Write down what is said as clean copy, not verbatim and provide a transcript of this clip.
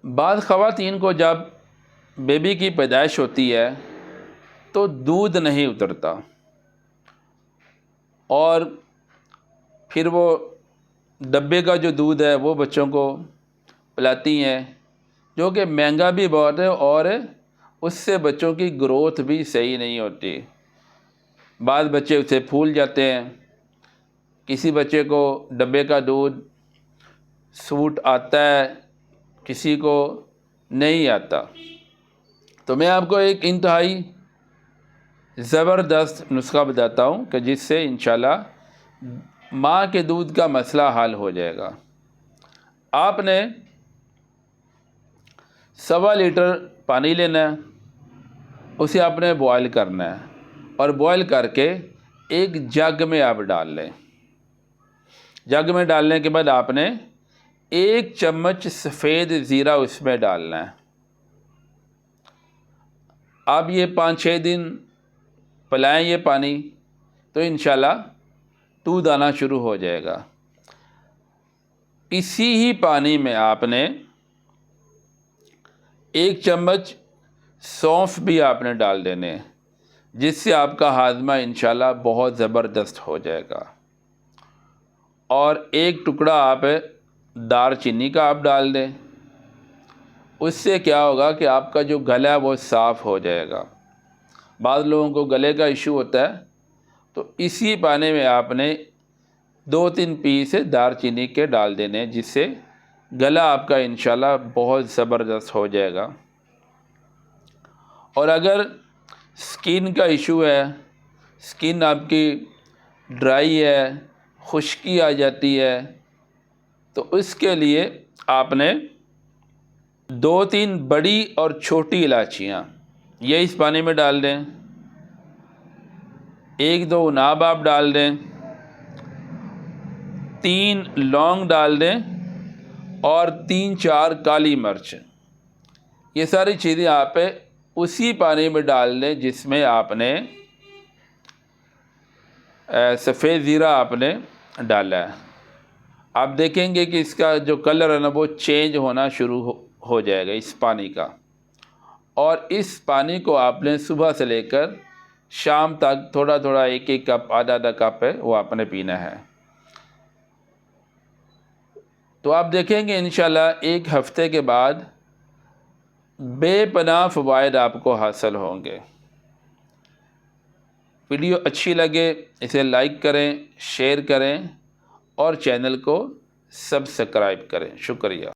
بعض خواتین کو جب بیبی کی پیدائش ہوتی ہے تو دودھ نہیں اترتا، اور پھر وہ ڈبے کا جو دودھ ہے وہ بچوں کو پلاتی ہیں، جو کہ مہنگا بھی بہت ہے، اور اس سے بچوں کی گروتھ بھی صحیح نہیں ہوتی۔ بعض بچے اسے پھول جاتے ہیں، کسی بچے کو ڈبے کا دودھ سوٹ آتا ہے، کسی کو نہیں آتا۔ تو میں آپ کو ایک انتہائی زبردست نسخہ بتاتا ہوں کہ جس سے انشاءاللہ ماں کے دودھ کا مسئلہ حل ہو جائے گا۔ آپ نے 1.25 لیٹر پانی لینا ہے، اسے آپ نے بوائل کرنا ہے، اور بوائل کر کے ایک جگ میں آپ ڈال لیں۔ جگ میں ڈالنے کے بعد آپ نے 1 چمچ سفید زیرہ اس میں ڈالنا ہے۔ آپ یہ 5-6 دن پلائیں یہ پانی، تو انشاءاللہ دودھ آنا شروع ہو جائے گا۔ اسی ہی پانی میں آپ نے 1 چمچ سونف بھی آپ نے ڈال دینے، جس سے آپ کا ہاضمہ انشاءاللہ بہت زبردست ہو جائے گا۔ اور 1 ٹکڑا آپ دار چینی کا آپ ڈال دیں، اس سے کیا ہوگا کہ آپ کا جو گلا ہے وہ صاف ہو جائے گا۔ بعض لوگوں کو گلے کا ایشو ہوتا ہے، تو اسی پانی میں آپ نے 2-3 پیس دار چینی کے ڈال دینے، جس سے گلا آپ کا انشاءاللہ بہت زبردست ہو جائے گا۔ اور اگر سکین کا ایشو ہے، سکین آپ کی ڈرائی ہے، خشکی آ جاتی ہے، تو اس کے لیے آپ نے 2-3 بڑی اور چھوٹی الائچیاں یہ اس پانی میں ڈال دیں، 1-2 ناب آپ ڈال دیں، 3 لونگ ڈال دیں، اور 3-4 کالی مرچ۔ یہ ساری چیزیں آپ اسی پانی میں ڈال دیں جس میں آپ نے سفید زیرہ آپ نے ڈالا ہے۔ آپ دیکھیں گے کہ اس کا جو کلر ہے نا وہ چینج ہونا شروع ہو جائے گا اس پانی کا، اور اس پانی کو آپ نے صبح سے لے کر شام تک تھوڑا تھوڑا 1-1 کپ آدھا کپ ہے وہ آپ نے پینا ہے۔ تو آپ دیکھیں گے انشاءاللہ 1 ہفتے کے بعد بے پناہ فوائد آپ کو حاصل ہوں گے۔ ویڈیو اچھی لگے اسے لائک کریں، شیئر کریں، اور چینل کو سبسکرائب کریں۔ شکریہ۔